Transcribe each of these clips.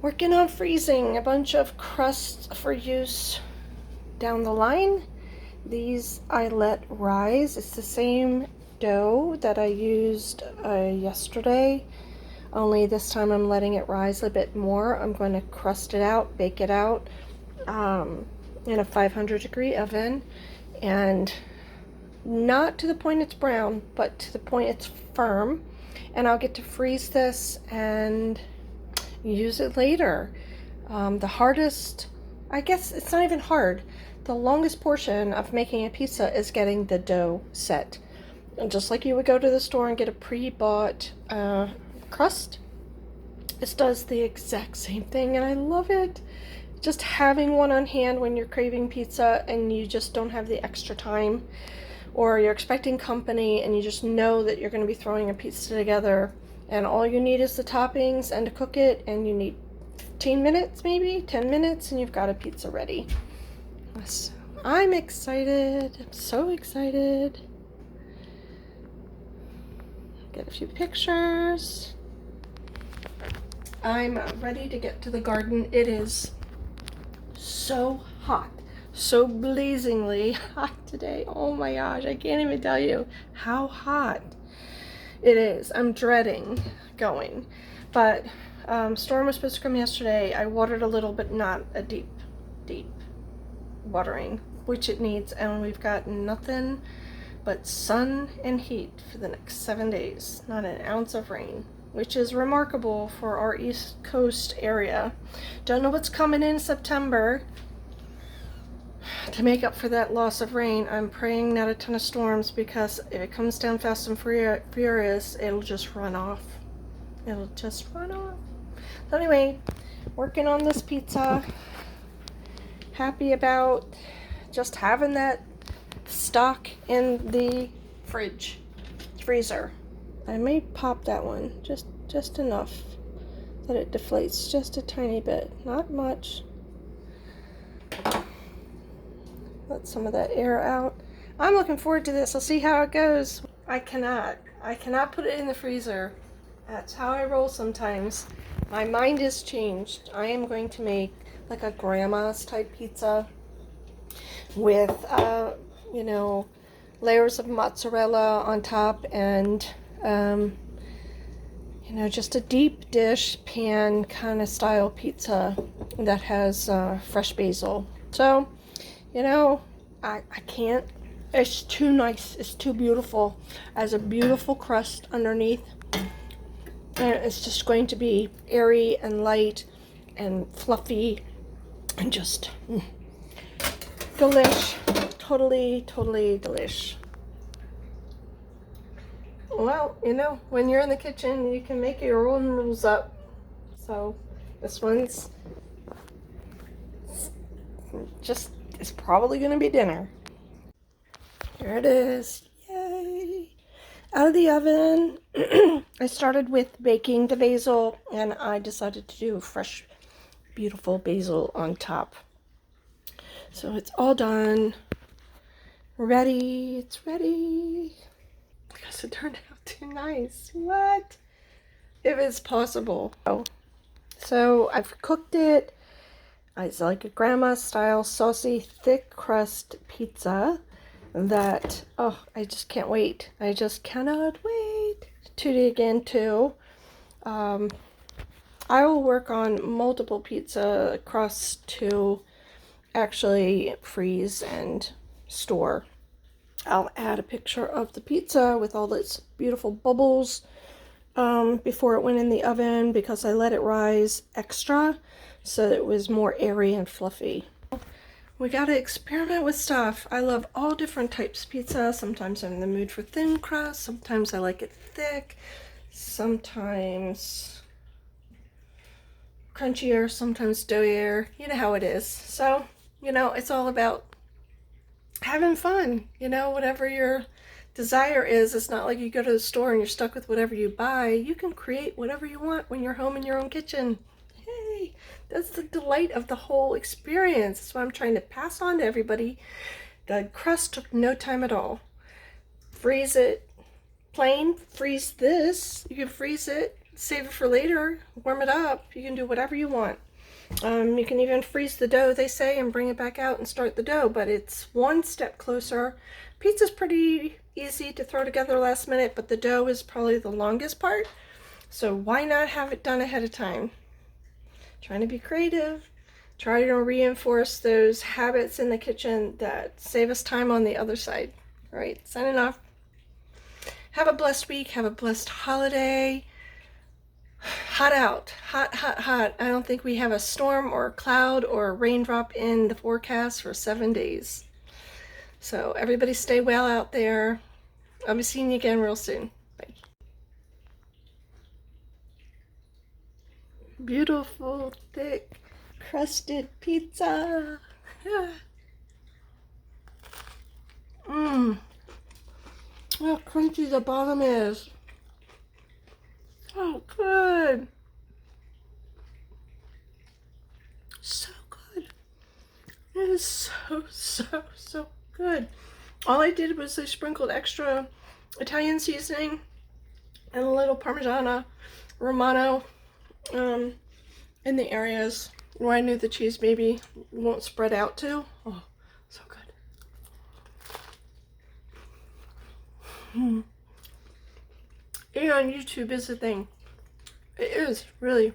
Working on freezing a bunch of crusts for use down the line. These I let rise. It's the same dough that I used yesterday, only this time I'm letting it rise a bit more. I'm going to crust it out, bake it out in a 500-degree oven, and not to the point it's brown, but to the point it's firm. And I'll get to freeze this and use it later. The hardest, I guess it's not even hard. The longest portion of making a pizza is getting the dough set. And just like you would go to the store and get a pre-bought crust, this does the exact same thing, and I love it. Just having one on hand when you're craving pizza and you just don't have the extra time, or you're expecting company and you just know that you're going to be throwing a pizza together, and all you need is the toppings and to cook it, and you need 15 minutes, maybe 10 minutes, and you've got a pizza ready. So I'm excited. I'm so excited. Get a few pictures. I'm ready to get to the garden. It is so hot, so blazingly hot today. Oh my gosh, I can't even tell you how hot it is. I'm dreading going, but storm was supposed to come yesterday. I watered a little, but not a deep watering, which it needs, and we've got nothing but sun and heat for the next 7 days. Not an ounce of rain, which is remarkable for our East Coast area. Don't know what's coming in September to make up for that loss of rain. I'm praying not a ton of storms, because if it comes down fast and furious, it'll just run off. It'll just run off. So anyway, working on this pizza. Happy about just having that stock in the freezer. I may pop that one just enough that it deflates just a tiny bit, not much. Let some of that air out. I'm looking forward to this. I'll see how it goes. I cannot put it in the freezer. That's how I roll sometimes. My mind has changed. I am going to make like a grandma's type pizza with layers of mozzarella on top, and just a deep dish pan kind of style pizza that has fresh basil. So I can't, it's too nice, it's too beautiful. It has a beautiful crust underneath, and it's just going to be airy and light and fluffy and just delish. Totally delish. Well, when you're in the kitchen, you can make your own rules up. So this one's just, it's probably going to be dinner. Here it is. Yay! Out of the oven. I started with baking the basil, and I decided to do fresh, beautiful basil on top. So it's all done. Ready. It's ready. Because it turned out too nice. What? If it's possible. So I've cooked it. It's like a grandma style saucy thick crust pizza that, I just can't wait. I just cannot wait to dig into. I will work on multiple pizza crusts to actually freeze and store. I'll add a picture of the pizza with all its beautiful bubbles before it went in the oven, because I let it rise extra so that it was more airy and fluffy. We gotta experiment with stuff. I love all different types of pizza. Sometimes I'm in the mood for thin crust, sometimes I like it thick, sometimes crunchier, sometimes doughier. You know how it is. So, it's all about having fun. Whatever your desire is, it's not like you go to the store and you're stuck with whatever you buy. You can create whatever you want when you're home in your own kitchen. Hey, that's the delight of the whole experience. That's what I'm trying to pass on to everybody. The crust took no time at all. Freeze it plain, freeze this. You can freeze it save it for later, warm it up. You can do whatever you want. You can even freeze the dough, they say, and bring it back out and start the dough, but it's one step closer. Pizza's pretty easy to throw together last minute, but the dough is probably the longest part. So why not have it done ahead of time? Trying to be creative. Try to reinforce those habits in the kitchen that save us time on the other side. All right, signing off. Have a blessed week. Have a blessed holiday. Hot out. Hot, hot, hot. I don't think we have a storm or a cloud or a raindrop in the forecast for 7 days. So everybody stay well out there. I'll be seeing you again real soon. Bye. Beautiful, thick, crusted pizza. Mmm. How crunchy the bottom is. Oh, good. So good. It is so good. All I did was I sprinkled extra Italian seasoning and a little Parmigiano Romano in the areas where I knew the cheese maybe won't spread out to. Oh, so good. Eating on YouTube is a thing. It is, really.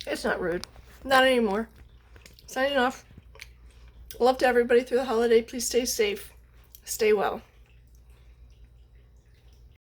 It's not rude. Not anymore. Signing off. Love to everybody through the holiday. Please stay safe. Stay well.